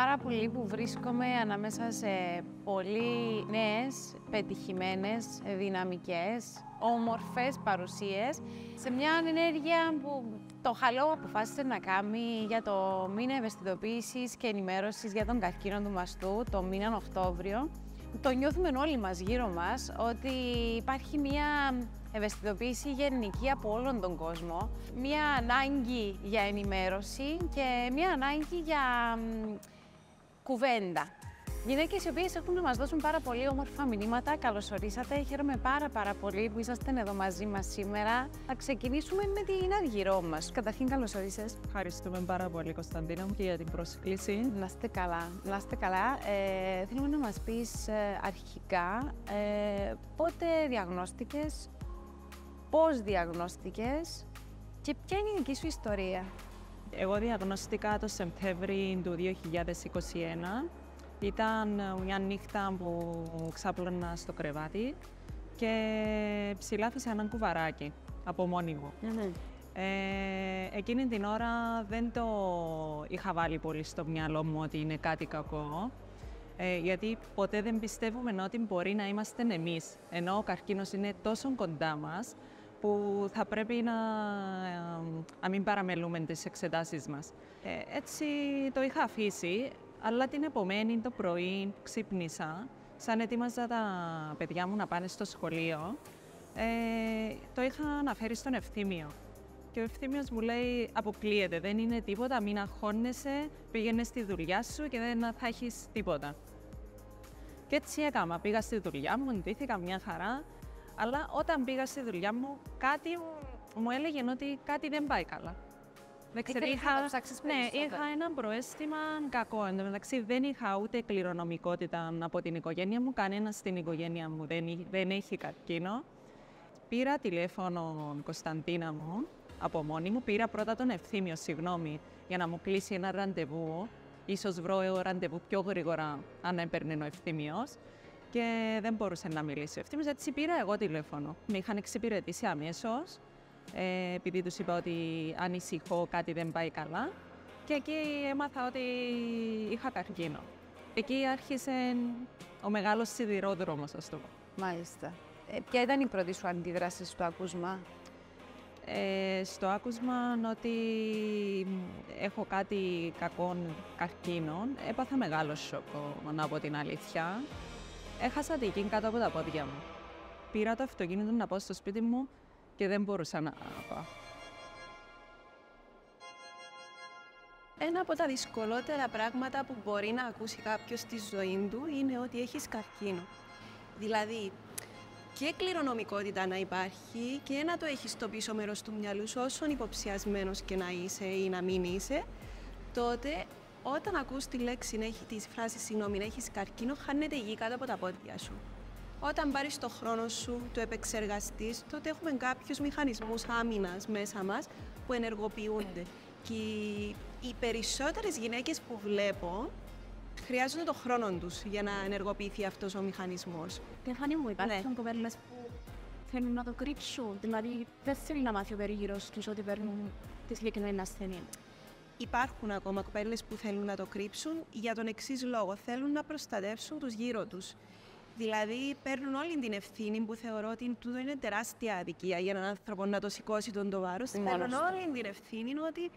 πάρα πολύ που βρίσκομαι ανάμεσα σε πολύ νέες, πετυχημένες, δυναμικές, όμορφες παρουσίες, σε μια ενέργεια που το Χαλό αποφάσισε να κάνει για το μήνα ευαισθητοποίησης και ενημέρωσης για τον καρκίνο του μαστού, το μήνα Οκτώβριο. Το νιώθουμε όλοι μας γύρω μας ότι υπάρχει μια ευαισθητοποίηση γενική από όλον τον κόσμο, μια ανάγκη για ενημέρωση και μια ανάγκη για κουβέντα. Γυναίκες οι οποίες έχουν να μας δώσουν πάρα πολύ όμορφα μηνύματα. Καλώς ορίσατε. Χαίρομαι πάρα πολύ που είσαστε εδώ μαζί μας σήμερα. Θα ξεκινήσουμε με την Αργυρό μας. Καταρχήν, καλώς ορίσες. Ευχαριστούμε πάρα πολύ, Κωνσταντίνα μου, και για την πρόσκληση. Να είστε καλά. Να είστε καλά. Θέλουμε να μας πεις αρχικά πότε διαγνώστηκες, πώς διαγνώστηκες και ποια είναι η δική σου ιστορία. Εγώ διαγνωστικά το Σεπτέμβρη του 2021. Ήταν μια νύχτα που ξάπλωνα στο κρεβάτι και ψηλάφισα έναν κουβαράκι από μόνη μου. Εκείνη την ώρα δεν το είχα βάλει πολύ στο μυαλό μου ότι είναι κάτι κακό, γιατί ποτέ δεν πιστεύουμε ότι μπορεί να είμαστε εμείς, ενώ ο καρκίνος είναι τόσο κοντά μας που θα πρέπει να μην παραμελούμε τις εξετάσεις μας. Έτσι το είχα αφήσει. Αλλά την επομένη το πρωί ξύπνησα, σαν ετοίμαζα τα παιδιά μου να πάνε στο σχολείο, το είχα αναφέρει στον Ευθύμιο. Και ο Ευθύμιος μου λέει, αποκλείεται, δεν είναι τίποτα, μην αγχώνεσαι, πήγαινε στη δουλειά σου και δεν θα έχεις τίποτα. Και έτσι έκανα, πήγα στη δουλειά μου, ντύθηκα μια χαρά, αλλά όταν πήγα στη δουλειά μου, κάτι μου έλεγε ότι κάτι δεν πάει καλά. Είχα ένα προαίσθημα κακό. Εν τω μεταξύ, δεν είχα ούτε κληρονομικότητα από την οικογένεια μου. Κανένας στην οικογένεια μου δεν έχει καρκίνο. Πήρα τηλέφωνο Κωνσταντίνα μου από μόνη μου. Πήρα πρώτα τον Ευθύμιο, για να μου κλείσει ένα ραντεβού. Ίσως βρω ραντεβού πιο γρήγορα αν έπαιρνε ο Ευθύμιος. Και δεν μπορούσε να μιλήσει ο Ευθύμιος. Έτσι πήρα εγώ τηλέφωνο. Με είχαν εξυπηρετήσει αμέσως. Επειδή τους είπα ότι ανησυχώ, κάτι δεν πάει καλά, και εκεί έμαθα ότι είχα καρκίνο. Εκεί άρχισε ο μεγάλος σιδηρόδρομος, ας το πω. Μάλιστα. Ποια ήταν η πρώτη σου αντίδραση στο άκουσμα? Στο άκουσμα ότι έχω κάτι κακό καρκίνο, έπαθα μεγάλο σοκ, να πω την αλήθεια. Έχασα τη γη κάτω από τα πόδια μου. Πήρα το αυτοκίνητο να πάω στο σπίτι μου και δεν μπορούσα να πάω. Ένα από τα δυσκολότερα πράγματα που μπορεί να ακούσει κάποιος στη ζωή του είναι ότι έχεις καρκίνο. Δηλαδή, και κληρονομικότητα να υπάρχει και να το έχεις στο πίσω μέρος του μυαλού σου, όσον υποψιασμένος και να είσαι ή να μην είσαι, τότε όταν ακούς τη φράση να έχεις καρκίνο, χάνεται η γη κάτω από τα πόδια σου. Όταν πάρεις το χρόνο σου, το επεξεργαστείς, τότε έχουμε κάποιους μηχανισμούς άμυνας μέσα μας που ενεργοποιούνται. Και οι περισσότερες γυναίκες που βλέπω χρειάζονται το χρόνο τους για να ενεργοποιηθεί αυτός ο μηχανισμός. Τεχάνη μου, υπάρχουν κοπέλες που θέλουν να το κρύψουν, δηλαδή δεν θέλουν να μάθει ο περίγυρος τους ότι παίρνουν τη συγκεκριμένη ασθένεια. Υπάρχουν ακόμα κοπέλες που θέλουν να το κρύψουν για τον εξής λόγο. Θέλουν να προστατεύσουν τους γύρω τους. Δηλαδή, παίρνουν όλη την ευθύνη που θεωρώ ότι τούτο είναι τεράστια αδικία για έναν άνθρωπο να το σηκώσει το βάρος. Παίρνουν όλη την ευθύνη ότι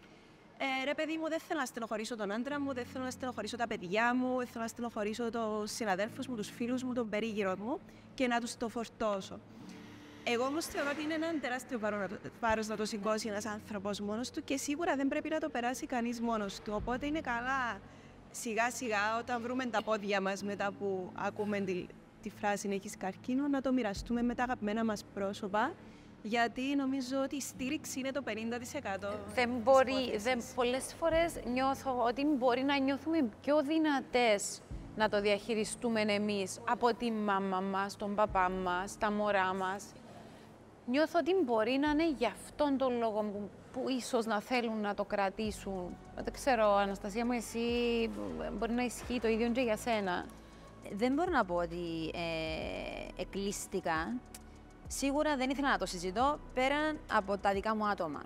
ρε παιδί μου, δεν θέλω να στενοχωρήσω τον άντρα μου, δεν θέλω να στενοχωρήσω τα παιδιά μου, δεν θέλω να στενοχωρήσω τους συναδέλφους μου, τους φίλους μου, τον περίγυρο μου και να τους το φορτώσω. Εγώ όμως θεωρώ ότι είναι ένα τεράστιο βάρος να το σηκώσει ένας άνθρωπος μόνος του και σίγουρα δεν πρέπει να το περάσει κανείς μόνος του. Οπότε είναι καλά σιγά σιγά όταν βρούμε τα πόδια μας μετά που ακούμε τη φράση «έχεις καρκίνο» να το μοιραστούμε με τα αγαπημένα μας πρόσωπα, γιατί νομίζω ότι η στήριξη είναι το 50%. Πολλές φορές νιώθω ότι μπορεί να νιώθουμε πιο δυνατές να το διαχειριστούμε εμείς από τη μάμα μας, τον παπά μας, τα μωρά μας. Νιώθω ότι μπορεί να είναι γι' αυτόν τον λόγο που ίσως να θέλουν να το κρατήσουν. Δεν ξέρω, Αναστασία μου, εσύ μπορεί να ισχύει το ίδιο και για σένα. Δεν μπορώ να πω ότι εκκλείστηκα. Σίγουρα δεν ήθελα να το συζητώ πέραν από τα δικά μου άτομα.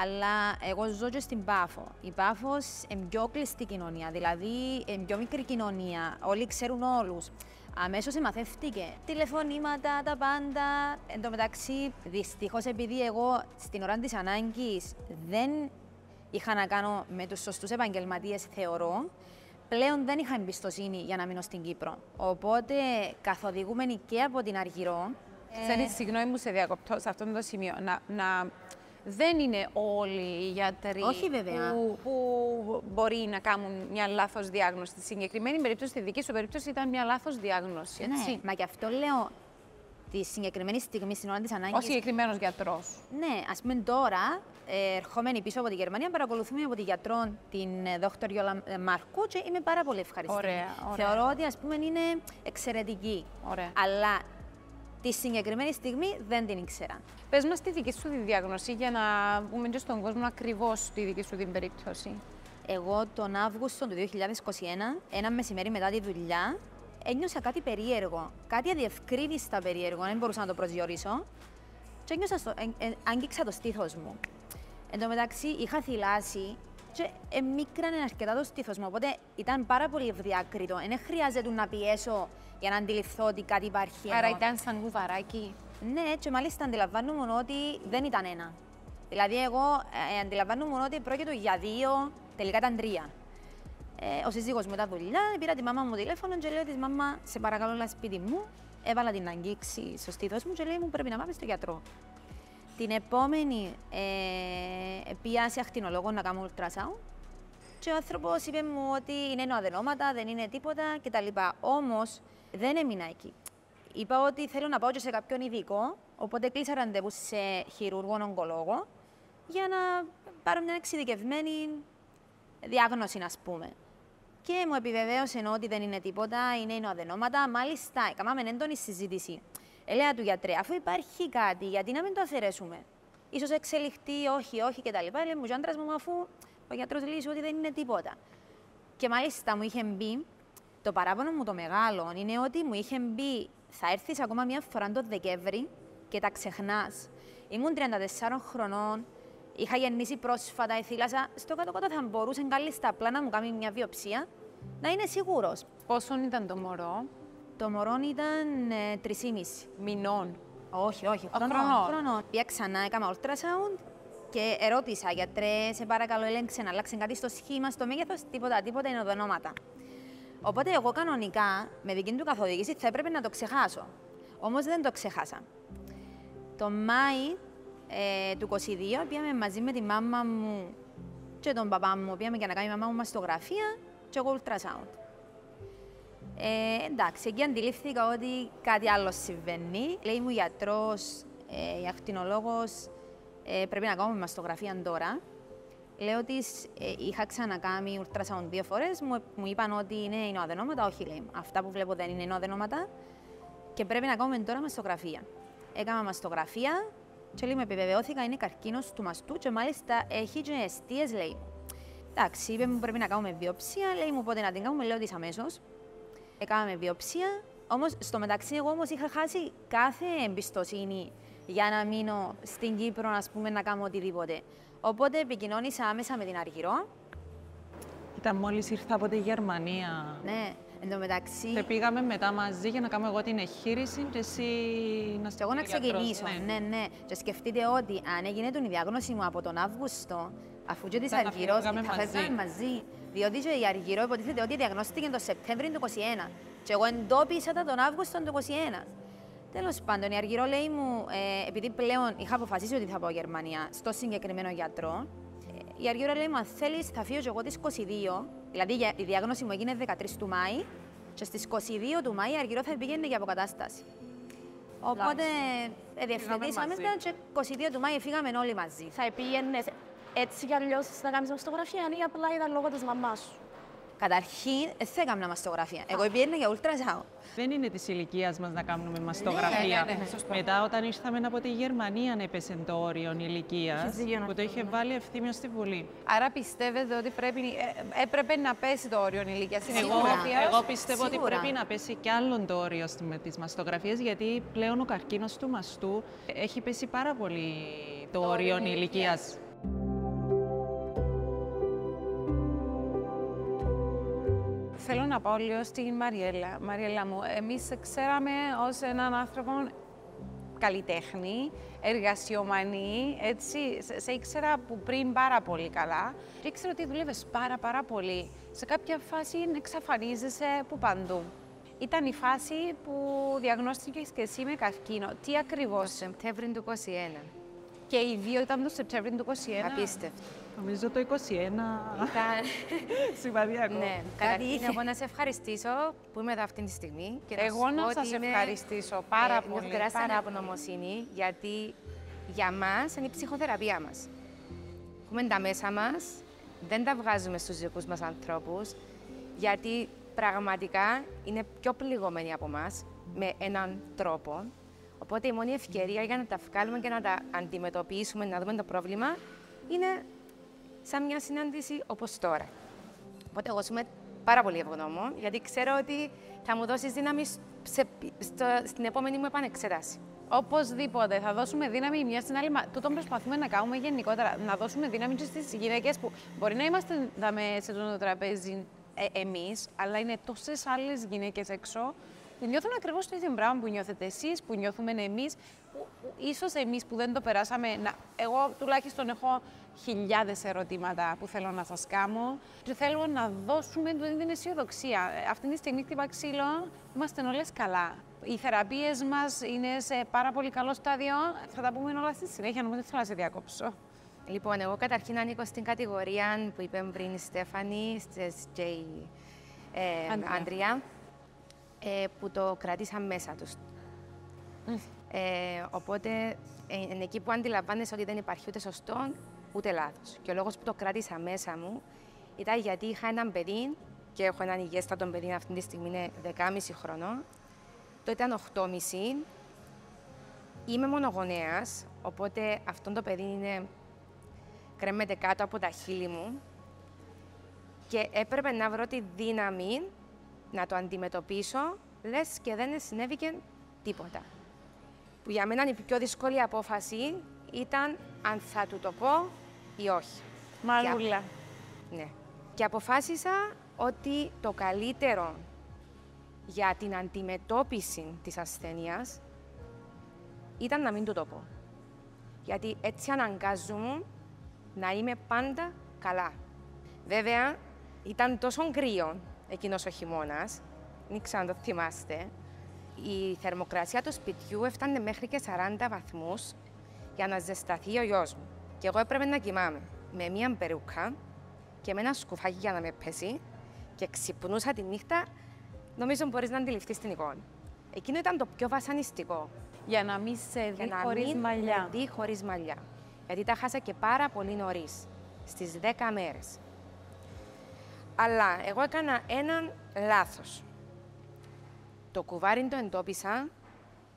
Αλλά εγώ ζω και στην Πάφο. Η Πάφος είναι πιο κλειστή κοινωνία, δηλαδή είναι πιο μικρή κοινωνία. Όλοι ξέρουν όλους. Αμέσως εμαθεύτηκε. Τηλεφωνήματα, τα πάντα. Εν τω μεταξύ, δυστυχώς, επειδή εγώ στην ώρα της ανάγκης δεν είχα να κάνω με τους σωστούς επαγγελματίες, θεωρώ, πλέον δεν είχα εμπιστοσύνη για να μείνω στην Κύπρο. Οπότε, καθοδηγούμενοι και από την Αργυρό. Ξέρεις, συγγνώμη που σε διακοπτώ σε αυτό το σημείο, δεν είναι όλοι οι γιατροί Όχι, βέβαια. που μπορεί να κάνουν μια λάθος διάγνωση. Στη συγκεκριμένη περίπτωση, στη δική σου περίπτωση, ήταν μια λάθος διάγνωση. Έτσι. Ναι, μα γι' αυτό λέω τη συγκεκριμένη στιγμή, στην ώρα της ανάγκης. Ο συγκεκριμένος γιατρός. Ναι, ας πούμε τώρα, ερχόμενοι πίσω από τη Γερμανία, παρακολουθούμε από τη γιατρό την Δόκτωρ Γιόλα Μαρκού και είμαι πάρα πολύ ευχαριστημένη. Ωραία. Θεωρώ ότι, ας πούμε, είναι εξαιρετική. Ωραία. Αλλά τη συγκεκριμένη στιγμή δεν την ήξερα. Πες μας τη δική σου τη διάγνωση για να πούμε και στον κόσμο ακριβώς τη δική σου την περίπτωση. Εγώ τον Αύγουστο του 2021, ένα μεσημέρι μετά τη δουλειά, ένιωσα κάτι περίεργο. Κάτι αδιευκρίνιστα περίεργο, δεν μπορούσα να το προσδιορίσω. Και άγγιξα το στήθος μου. Εν τω μεταξύ, είχα θυλάσει και μίκρανε αρκετά το στήθος μου. Οπότε ήταν πάρα πολύ ευδιάκριτο. Δεν χρειάζεται να πιέσω για να αντιληφθώ ότι κάτι υπάρχει. Άρα ήταν σαν κουβαράκι. Ναι, και μάλιστα αντιλαμβάνομαι ότι δεν ήταν ένα. Δηλαδή, εγώ αντιλαμβάνομαι ότι πρόκειται για 2, τελικά ήταν 3. Ο σύζυγος μου ήταν δουλειά, πήρα τη μάμα μου τηλέφωνο και λέω της μάμα, σε παρακαλώ, έλα σπίτι μου. Έβαλα την αγγίξη στο στήθος μου και λέει μου πρέπει να πάμε στο γιατρό. Την επόμενη πήγα σε ακτινολόγο να κάνω ultrasound και ο άνθρωπος είπε μου ότι είναι νοαδενόματα, δεν είναι τίποτα κτλ. Όμως δεν έμεινα εκεί. Είπα ότι θέλω να πάω και σε κάποιον ειδικό, οπότε κλείσα ραντεβού σε χειρούργο-ογκολόγο για να πάρω μια εξειδικευμένη διάγνωση, ας πούμε. Και μου επιβεβαίωσε ότι δεν είναι τίποτα, είναι νοαδενόματα. Μάλιστα, έκαναμε έντονη συζήτηση. Έλεγα του γιατρέ, αφού υπάρχει κάτι, γιατί να μην το αφαιρέσουμε. Ίσως εξελιχθεί, όχι κτλ. Λέει μου, ο άντρας μου, αφού ο γιατρός λέει ότι δεν είναι τίποτα. Και μάλιστα μου είχε μπει, το παράπονο μου το μεγάλο είναι ότι μου είχε μπει, θα έρθεις ακόμα μια φορά το Δεκέμβρη και τα ξεχνάς. Ήμουν 34 χρονών, είχα γεννήσει πρόσφατα, εθήλασα. Στο κάτω-κάτω θα μπορούσε κάλλιστα απλά να μου κάνει μια βιοψία, να είναι σίγουρος. Πόσον ήταν το μωρό? Το μωρό ήταν 3,5 μηνών. Όχι, χρονών. χρονών. Πήγα ξανά, έκανα ultrasound και ερώτησα, γιατρέ, σε παρακαλώ, έλεγξε να αλλάξει κάτι στο σχήμα, στο μέγεθος, τίποτα είναι οδονόματα. Οπότε εγώ κανονικά, με δική του καθοδήγηση, θα έπρεπε να το ξεχάσω. Όμως δεν το ξεχάσα. Το Μάη του 22 πήγαμε μαζί με τη μάμα μου και τον παπά μου, πήγαμε για να κάνει η μαμά μου μαστογραφία και εγώ ultrasound. Εντάξει, εκεί αντιλήφθηκα ότι κάτι άλλο συμβαίνει. Λέει μου γιατρός, η ακτινολόγος, πρέπει να κάνουμε μαστογραφία τώρα. Λέω ότι είχα ξανακάνει ultrasound 2 φορές, μου είπαν ότι είναι νοαδενόματα. Όχι, λέει, αυτά που βλέπω δεν είναι νοαδενόματα και πρέπει να κάνουμε τώρα μαστογραφία. Έκανα μαστογραφία και λέει, μου επιβεβαιώθηκα είναι καρκίνος του μαστού και μάλιστα έχει και αιστείες, λέει. Εντάξει, είπε μου πρέπει να κάνουμε βιοψία, λέει μου πότε να την κάνουμε, λέω της αμέσως. Έκαναμε βιοψία, όμως στο μεταξύ εγώ όμως είχα χάσει κάθε εμπιστοσύνη για να μείνω στην Κύπρο, ας πούμε, να κάνω οτιδήποτε. Οπότε επικοινώνησα άμεσα με την Αργυρό. Ήταν μόλις ήρθα από τη Γερμανία. Ναι, εν τω μεταξύ. Και πήγαμε μετά μαζί για να κάνω εγώ την εγχείρηση και εσύ να Και εγώ να ξεκινήσω. Ναι. Και σκεφτείτε ότι αν έγινε η διάγνωση μου από τον Αύγουστο, αφού και της Αργυρός θα φεύγαμε μαζί. Διότι και η Αργυρό υποτίθεται ότι διαγνώστηκε το Σεπτέμβριο του 2021. Και εγώ εντόπισα τα τον Αύγουστο του 2021. Τέλος πάντων, η Αργυρό λέει μου, επειδή πλέον είχα αποφασίσει ότι θα πάω Γερμανία στο συγκεκριμένο γιατρό, η Αργυρό λέει μου, αν θέλεις θα φύγω και εγώ τις 22, δηλαδή η διάγνωση μου έγινε 13 του Μάη, και στις 22 του Μάη η Αργυρό θα πήγαινε για αποκατάσταση. Οπότε διευθετήσαμε και 22 του Μάη φύγαμε όλοι μαζί. Θα πήγαινες έτσι κι αλλιώς να κάνεις μαστογραφία ή απλά ήταν λόγω της μαμάς σου? Καταρχήν, δεν έκανα μαστογραφία. Εγώ πήγαινα για ultrasound. Δεν είναι της ηλικίας μας να κάνουμε μαστογραφία. Ναι, Μετά, όταν ήρθαμε από τη Γερμανία, έπεσε το όριο ηλικίας, που το είχε βάλει ευθύμιο στη Βουλή. Άρα πιστεύετε ότι έπρεπε να πέσει το όριο ηλικίας? Εγώ πιστεύω ότι πρέπει να πέσει κι άλλο το όριο με τις μαστογραφίες, γιατί πλέον ο καρκίνος του μαστού έχει πέσει πάρα πολύ το όριο ηλικίας. να πάω λίγο στην Μαριέλα. Μαριέλα μου, εμείς σε ξέραμε ως έναν άνθρωπο καλλιτέχνη, εργασιομανή, έτσι. Σε ήξερα που πριν πάρα πολύ καλά και ήξερα ότι δουλεύεις πάρα πολύ. Σε κάποια φάση εξαφανίζεσαι που παντού. Ήταν η φάση που διαγνώστηκες και εσύ με καρκίνο. Τι ακριβώς? Το Σεπτέμβριο του 2021. Και οι δύο ήταν το Σεπτέμβριο του 2021. Απίστευτο. Νομίζω το 21. Ήταν... Σημαδιακό. Ναι, καταρχήν εγώ να σε ευχαριστήσω που είμαι εδώ αυτή τη στιγμή. Και Εγώ να σας ευχαριστήσω πάρα πολύ. Νιώθω τεράστια απονομοσύνη, γιατί για μας είναι η ψυχοθεραπεία μας. Έχουμε τα μέσα μας, δεν τα βγάζουμε στους δικούς μας ανθρώπους, γιατί πραγματικά είναι πιο πληγωμένοι από εμάς με έναν τρόπο. Οπότε η μόνη ευκαιρία για να τα βγάλουμε και να τα αντιμετωπίσουμε, να δούμε το πρόβλημα, είναι σαν μια συνάντηση όπως τώρα. Οπότε εγώ σου είμαι πάρα πολύ ευγνώμων, γιατί ξέρω ότι θα μου δώσεις δύναμη στην επόμενη μου επανεξέταση. Οπωσδήποτε, θα δώσουμε δύναμη μια στην άλλη. Τούτο προσπαθούμε να κάνουμε γενικότερα, να δώσουμε δύναμη και στις γυναίκες που μπορεί να είμαστε σε το τραπέζι εμείς, αλλά είναι τόσες άλλες γυναίκες έξω που νιώθουν ακριβώς το ίδιο πράγμα που νιώθετε εσείς, που νιώθουμε εμείς. Ίσως εμείς που δεν το περάσαμε, εγώ τουλάχιστον έχω χιλιάδες ερωτήματα που θέλω να σας κάνω και θέλω να δώσουμε την αισιοδοξία. Αυτή τη στιγμή χτυπά ξύλο, είμαστε όλες καλά. Οι θεραπείες μας είναι σε πάρα πολύ καλό στάδιο. Θα τα πούμε όλα στη συνέχεια, νομίζω ότι θέλω να σε διακόψω. Λοιπόν, εγώ καταρχήν ανήκω στην κατηγορία που είπε πριν η Στέφανη και η Άντρια, που το κράτησαν μέσα τους. Οπότε, εκεί που αντιλαμβάνεσαι ότι δεν υπάρχει ούτε σωστό, ούτε λάθος. Και ο λόγος που το κράτησα μέσα μου ήταν γιατί είχα έναν παιδί, και έχω έναν υγιέστατο παιδί αυτή τη στιγμή, είναι 10,5 χρονών. Το ήταν 8,5. Είμαι μονογονέας, οπότε αυτό το παιδί κρέμεται κάτω από τα χείλη μου και έπρεπε να βρω τη δύναμη να το αντιμετωπίσω, λες και δεν συνέβηκε τίποτα. Που για μένα η πιο δύσκολη απόφαση ήταν αν θα του το πω ή όχι. Μαρούλα. Ναι. Και αποφάσισα ότι το καλύτερο για την αντιμετώπιση της ασθένειας ήταν να μην του το πω. Γιατί έτσι αναγκάζομαι να είμαι πάντα καλά. Βέβαια, ήταν τόσο κρύο εκείνος ο χειμώνας, δεν ξέρω αν το θυμάστε, η θερμοκρασία του σπιτιού έφτανε μέχρι και 40 βαθμούς για να ζεσταθεί ο γιος μου. Και εγώ έπρεπε να κοιμάμαι με μία περούκα και με ένα σκουφάκι για να με πέσει και ξυπνούσα τη νύχτα, νομίζω μπορείς να αντιληφθείς την εικόνα. Εκείνο ήταν το πιο βασανιστικό. Για να μην σε δει χωρίς μαλλιά. Με δει χωρίς μαλλιά. Γιατί τα χάσα και πάρα πολύ νωρίς, στις 10 μέρες. Αλλά εγώ έκανα έναν λάθος. Το κουβάρι το εντόπισα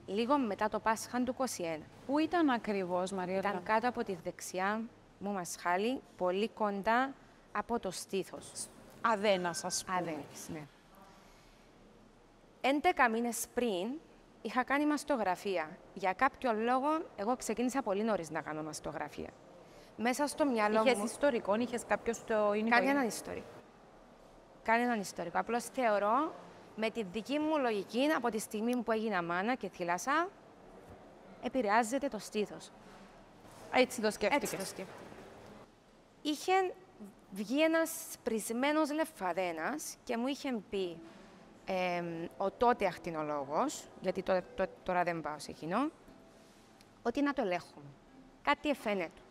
λίγο μετά το Πάσχα του 21. Πού ήταν ακριβώς, Μαριέλα? Ήταν κάτω από τη δεξιά μου μασχάλη, πολύ κοντά από το στήθος. Αδένας, ας πούμε. Αδένας, ναι. 11 μήνες πριν είχα κάνει μαστογραφία. Για κάποιο λόγο, εγώ ξεκίνησα πολύ νωρίς να κάνω μαστογραφία. Μέσα στο μυαλό μου... Είχες ιστορικό, είχες κάποιο στο είναι. Κανέναν ιστορικό. Κανέναν ιστορικό. Απλώς θεωρώ, με τη δική μου λογική, από τη στιγμή που έγινα μάνα και θύλασα, επηρεάζεται το στήθος. Έτσι το σκέφτηκες. Έτσι το σκέφτηκα. Είχε βγει ένας πρισμένος λεφαδένας και μου είχε πει ο τότε ακτινολόγος, γιατί τώρα δεν πάω σε εκείνο, ότι να το ελέγχουμε. Κάτι εφαίνεται.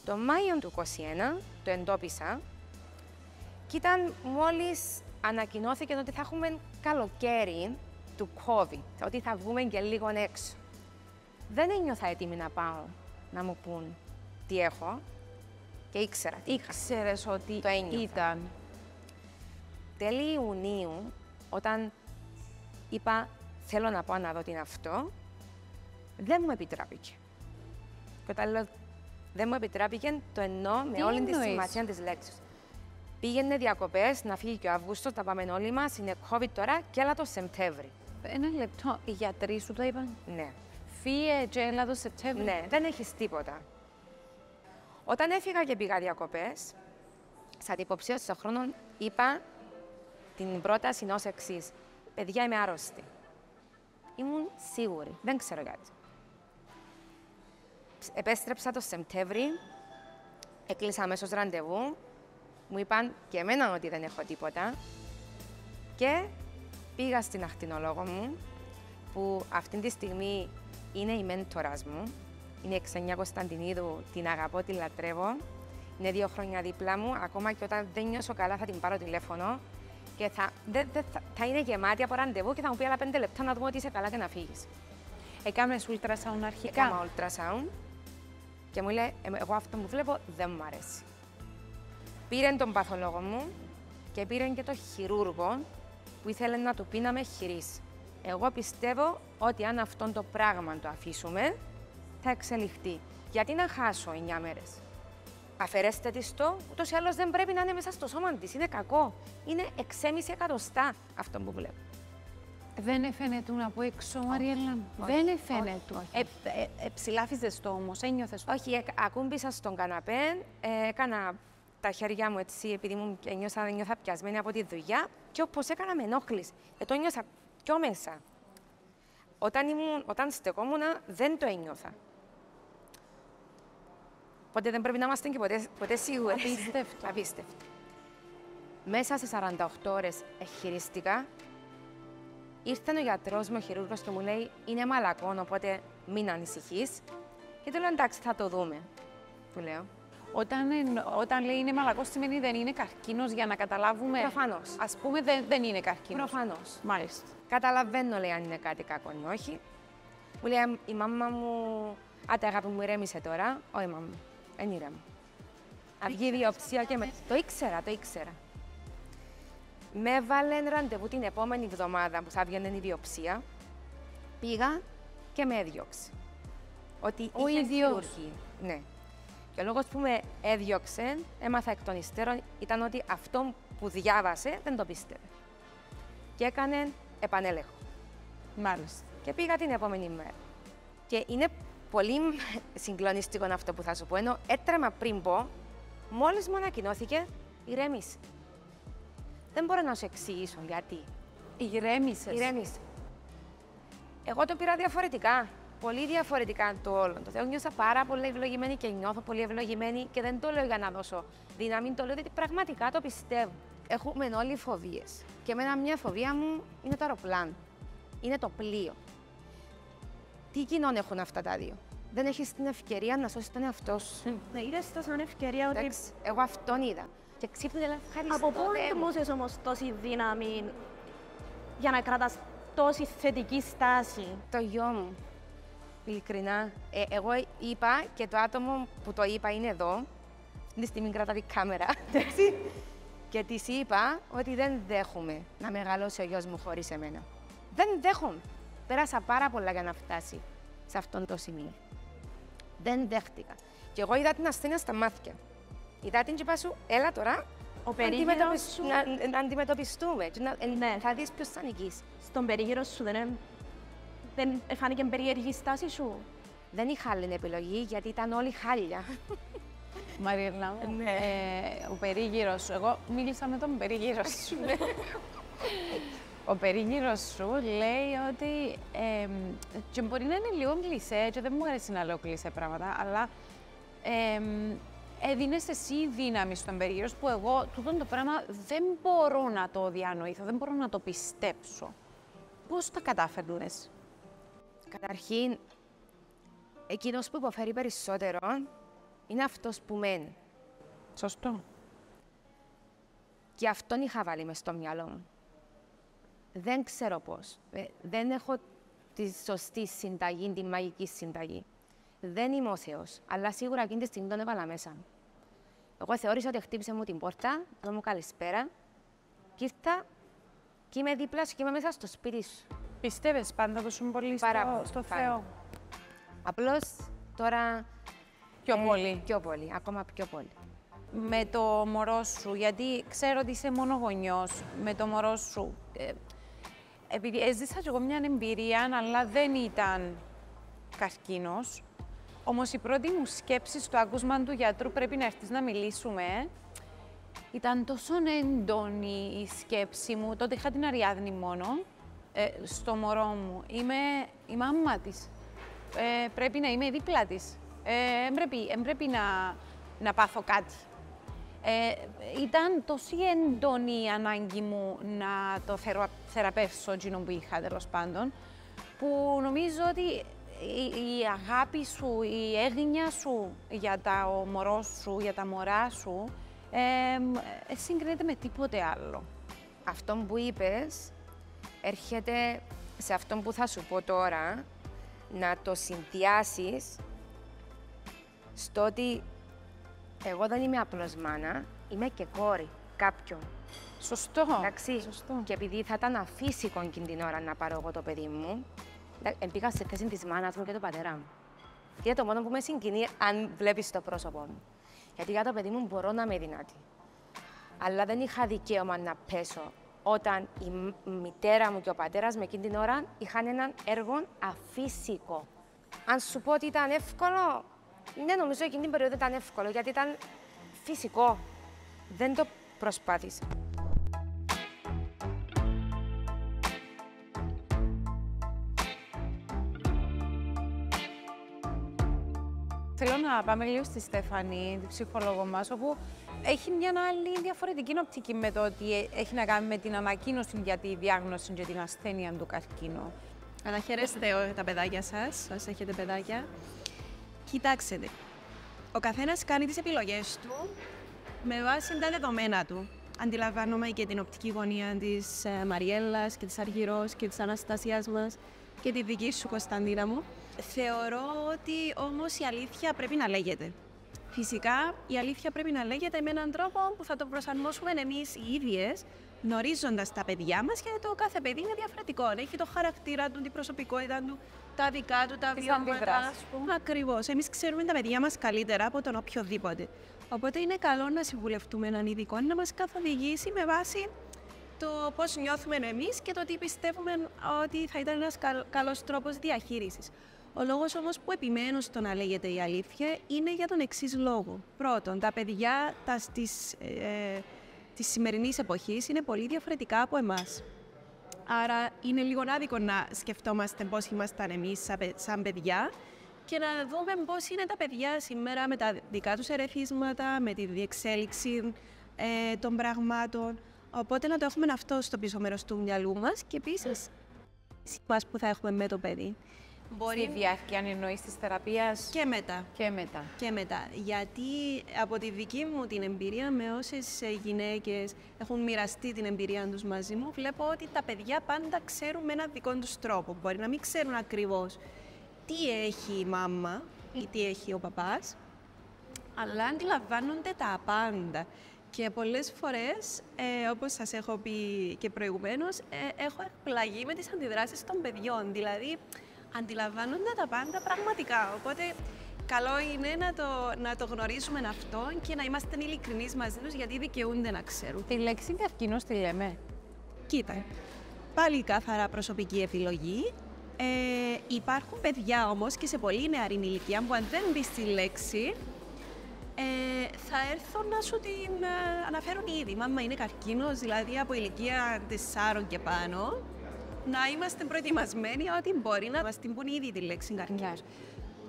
Το Μάιο του 2021 το εντόπισα και ήταν μόλις ανακοινώθηκε ότι θα έχουμε καλοκαίρι του COVID, ότι θα βγούμε και λίγο έξω. Δεν ένιωθα έτοιμη να πάω να μου πούν τι έχω και ήξερα τι είχα. Ήξερες ότι το ένιωθα. ήταν. Τέλη Ιουνίου, όταν είπα θέλω να πάω να δω τι είναι αυτό, δεν μου επιτράπηκε. Και όταν λέω δεν μου επιτράπηκε, το εννοώ με όλη τη σημασία της λέξης. Πήγαινε διακοπές, να φύγει και ο Αύγουστος, τα πάμε όλοι μας, είναι COVID τώρα και έλα το Σεπτέμβρη. Ένα λεπτό, οι γιατροί σου το είπαν? Ναι. Φύγε και έλα το Σεπτέμβρη. Ναι, δεν έχεις τίποτα. Όταν έφυγα και πήγα διακοπές, σαν υποψίωση των χρόνων, είπα την πρόταση ως εξής. Παιδιά, είμαι άρρωστη. Ήμουν σίγουρη. Δεν ξέρω γιατί. Επέστρεψα το Σεπτέμβρη, έκλεισα αμέσως ραντεβού, μου είπαν και εμένα ότι δεν έχω τίποτα και πήγα στην ακτινολόγο μου, που αυτή τη στιγμή είναι η μέντορας μου, είναι η Ξένια Κωνσταντινίδου, την αγαπώ, την λατρεύω, είναι 2 χρόνια δίπλα μου, ακόμα και όταν δεν νιώσω καλά θα την πάρω τηλέφωνο και θα είναι γεμάτη από ραντεβού και θα μου πει άλλα 5 λεπτά να δούμε ότι είσαι καλά και να φύγεις. Έκαμες ultrasound αρχικά. Έκανα ultrasound και μου λέει, εγώ αυτό που βλέπω δεν μου αρέσει. Πήρε τον παθολόγο μου και πήρε και τον χειρούργο που ήθελε να του πει να με χειρίσει. Εγώ πιστεύω ότι αν αυτό το πράγμα το αφήσουμε, θα εξελιχθεί. Γιατί να χάσω 9 μέρες. Αφαιρέστε της το, ούτως ή άλλως δεν πρέπει να είναι μέσα στο σώμα της. Είναι κακό. Είναι 6,5 εκατοστά αυτό που βλέπω. Δεν φαίνεται από έξω, Μαριέλα. Δεν φαίνεται. Ψηλάφιζες το όμως, ένιωθες το. Όχι, ακούμπησα στον καναπέ, έκανα τα χέρια μου έτσι, επειδή μου νιώθα πιασμένη από τη δουλειά και όπως έκανα με ενόχληση. Το νιώσα πιο μέσα. Όταν στεκόμουν, δεν το ένιωθα. Οπότε δεν πρέπει να είμαστε και ποτέ σίγουροι. Απίστευτο. Απίστευτο. Μέσα σε 48 ώρες εγχειρίστηκα. Ήρθε ο γιατρός μου, ο χειρούργος, και μου λέει: είναι μαλακόν, οπότε μην ανησυχείς. Και του λέω: εντάξει, θα το δούμε. Του λέω. Όταν λέει είναι μαλακός, σημαίνει δεν είναι καρκίνος, για να καταλάβουμε. Προφανώς. Ας πούμε, δεν είναι καρκίνος. Προφανώς. Μάλιστα. Καταλαβαίνω, λέει, αν είναι κάτι κακό ή όχι. Μου λέει η μάμα μου: άτε, αγάπη μου, ηρέμησε τώρα. Όχι, μάμα μου, δεν ηρέμω. Αυγή βιοψία και με. Το ήξερα. Με έβαλε ραντεβού την επόμενη εβδομάδα που θα βγαίνει η βιοψία. Πήγα και με έδιωξε. Ότι ο είχε ίδιος. χειρουργεί. Ναι. Και ο λόγος που με έδιωξε, έμαθα εκ των υστέρων, ήταν ότι αυτό που διάβασε δεν το πίστευε. Και έκανε επανέλεγχο. Μάλιστα. Και πήγα την επόμενη μέρα. Και είναι πολύ συγκλονιστικό αυτό που θα σου πω, ενώ έτρεμα πριν πω, μόλις μου ανακοινώθηκε, ηρέμησε. Δεν μπορώ να σου εξηγήσω γιατί. Ηρέμησες. Εγώ το πήρα διαφορετικά. Πολύ διαφορετικά το όλο. Το Θεό νιώσα πάρα πολύ ευλογημένη και νιώθω πολύ ευλογημένη και δεν το λέω για να δώσω δύναμη, το λέω γιατί πραγματικά το πιστεύω. Έχουμε όλοι φοβίες. Και εμένα μια φοβία μου είναι το αεροπλάνο. Είναι το πλοίο. Τι κοινών έχουν αυτά τα δύο? Δεν έχεις την ευκαιρία να σώσεις τον εαυτό σου. Ναι, είδες το σαν ευκαιρία ότι... Εντάξει, εγώ αυτόν είδα. Και ξύπνησα και λέω ευχαριστώ. Από πού Θεέ μου. εντομούσες όμως τόση δύναμη για να κρατάς τόση θετική στάση? Το γιο μου. Ειλικρινά. Εγώ είπα και το άτομο που το είπα είναι εδώ. Τη στιγμή κρατάει η κάμερα. Και της είπα ότι δεν δέχομαι να μεγαλώσει ο γιος μου χωρίς εμένα. Δεν δέχομαι. Πέρασα πάρα πολλά για να φτάσει σε αυτόν το σημείο. Δεν δέχτηκα. Και εγώ είδα την ασθένεια στα μάτια. Είδα την και είπα σου, έλα τώρα, Ο περίγυρος σου... να αντιμετωπιστούμε. Ναι. Θα δεις ποιος θα νικήσει. Στον περίγυρο σου δεν φάνηκε περίεργη η στάση σου? Δεν είχα άλλη επιλογή γιατί ήταν όλοι χάλια. Μαριέλα μου, Ναι. ο περίγυρος σου, εγώ μίλησα με τον περίγυρο σου. Ο περίγυρος σου λέει ότι, και μπορεί να είναι λίγο κλισέ, και δεν μου αρέσει να λέω κλισέ πράγματα, αλλά έδινες εσύ δύναμη στον περίγυρο που εγώ τούτο το πράγμα δεν μπορώ να το διανοηθώ, δεν μπορώ να το πιστέψω. Πώς τα κατάφερνες? Καταρχήν, εκείνος που υποφέρει περισσότερο είναι αυτός που μένει. Σωστό. Και αυτόν είχα βάλει μες στο μυαλό μου. Δεν ξέρω πώς. Δεν έχω τη σωστή συνταγή, τη μαγική συνταγή. Δεν είμαι ο Θεός, αλλά σίγουρα εκείνη τη στιγμή τον έβαλα μέσα. Εγώ θεώρησα ότι χτύπησε μου την πόρτα, εδώ μου καλησπέρα, και ήρθα και είμαι δίπλα σου και είμαι μέσα στο σπίτι σου. Πιστεύεις πάντα τόσο πολύ στο πάρα. Θεό? Απλώς τώρα... Πιο πολύ. Πιο πολύ, ακόμα πιο πολύ. Με το μωρό σου, γιατί ξέρω ότι είσαι μόνο γονιός, με το μωρό σου, επειδή έζησα και εγώ μια εμπειρία, αλλά δεν ήταν καρκίνος, όμως η πρώτη μου σκέψη στο άκουσμα του γιατρού, πρέπει να έρθεις να μιλήσουμε, Ήταν τόσο έντονη η σκέψη μου, τότε είχα την Αριάδνη μόνο, στο μωρό μου. Είμαι η μάμα της. Πρέπει να είμαι δίπλα της. Πρέπει να πάθω κάτι. Ήταν τόσο έντονη η ανάγκη μου να το θεραπεύσω εκείνο που είχα, τέλος πάντων, που νομίζω ότι η αγάπη σου, η έγνοια σου για τα μωρό σου, για τα μωρά σου, συγκρίνεται με τίποτε άλλο. Αυτό που είπες έρχεται σε αυτό που θα σου πω τώρα, να το συνδυάσεις στο ότι εγώ δεν είμαι απλώς μάνα, είμαι και κόρη κάποιον. Σωστό. Εντάξει, σωστό. Και επειδή θα ήταν αφύσικο εκείνη την ώρα να πάρω εγώ το παιδί μου, μπήκα σε θέση της μάνας μου και του πατέρα μου. Και είναι το μόνο που με συγκινεί αν βλέπεις το πρόσωπό μου. Γιατί για το παιδί μου μπορώ να είμαι δυνατή. Αλλά δεν είχα δικαίωμα να πέσω όταν η μητέρα μου και ο πατέρας με εκείνη την ώρα είχαν έναν έργο αφύσικο. Αν σου πω ότι ήταν εύκολο, ναι, νομίζω εκείνη την περίοδο ήταν εύκολο, γιατί ήταν φυσικό. Δεν το προσπάθησα. Θέλω να πάμε λίγο στη Στέφανη, την ψυχολόγο μας, όπου έχει μια άλλη διαφορετική οπτική με το ότι έχει να κάνει με την ανακοίνωση για τη διάγνωση και την ασθένεια του καρκίνου. Αναχαιρέστε τα παιδάκια σας, όσοι έχετε παιδάκια. Κοιτάξτε, ο καθένας κάνει τις επιλογές του με βάση τα δεδομένα του. Αντιλαμβάνομαι και την οπτική γωνία της Μαριέλλας και της Αργυρός και της Αναστασίας μας και τη δική σου, Κωνσταντίνα μου. Θεωρώ ότι όμως η αλήθεια πρέπει να λέγεται. Φυσικά, η αλήθεια πρέπει να λέγεται με έναν τρόπο που θα το προσαρμόσουμε εμείς οι ίδιες, γνωρίζοντας τα παιδιά μας, γιατί το κάθε παιδί είναι διαφορετικό. Έχει το χαρακτήρα του, την προσωπικότητα του, τα δικά του, τα βιώματα. Ακριβώς. Εμείς ξέρουμε τα παιδιά μας καλύτερα από τον οποιοδήποτε. Οπότε είναι καλό να συμβουλευτούμε έναν ειδικό να μας καθοδηγήσει με βάση το πώς νιώθουμε εμείς και το τι πιστεύουμε ότι θα ήταν ένας καλός τρόπος διαχείρισης. Ο λόγος όμως που επιμένω στο να λέγεται η αλήθεια είναι για τον εξής λόγο. Πρώτον, τα παιδιά της σημερινής εποχής είναι πολύ διαφορετικά από εμάς. Άρα είναι λίγο άδικο να σκεφτόμαστε πώς ήμασταν εμείς σαν παιδιά και να δούμε πώς είναι τα παιδιά σήμερα με τα δικά τους ερεθίσματα, με τη διεξέλιξη των πραγμάτων. Οπότε να το έχουμε αυτό στο πίσω μέρος του μυαλού μας και επίσης μας που θα έχουμε με το παιδί. Στη διάρκεια, αν εννοείς, της θεραπείας. Και μετά. Και μετά. Γιατί από τη δική μου την εμπειρία, με όσες γυναίκες έχουν μοιραστεί την εμπειρία τους μαζί μου, βλέπω ότι τα παιδιά πάντα ξέρουν με έναν δικό τους τρόπο. Μπορεί να μην ξέρουν ακριβώς τι έχει η μάμα ή τι έχει ο παπάς, αλλά αντιλαμβάνονται τα πάντα. Και πολλές φορές, όπως σας έχω πει και προηγουμένως, έχω εκπλαγεί με τις αντιδράσεις των παιδιών. Δηλαδή, αντιλαμβάνονται τα πάντα πραγματικά. Οπότε, καλό είναι να το γνωρίζουμε αυτό και να είμαστε ειλικρινείς μαζί τους, γιατί δικαιούνται να ξέρουν. Τη λέξη καρκίνος τη λέμε. Κοίτα, πάλι καθαρά προσωπική επιλογή. Υπάρχουν παιδιά όμως και σε πολύ νεαρή ηλικία που αν δεν μπει στη λέξη, θα έρθουν να σου την αναφέρουν ήδη. Μάμα είναι καρκίνος, δηλαδή από ηλικία 4 και πάνω, να είμαστε προετοιμασμένοι ότι μπορεί να μας την πούν ήδη τη λέξη καρκίνος.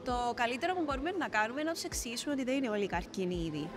Το καλύτερο που μπορούμε να κάνουμε είναι να τους εξηγήσουμε ότι δεν είναι όλοι καρκίνοι ήδη.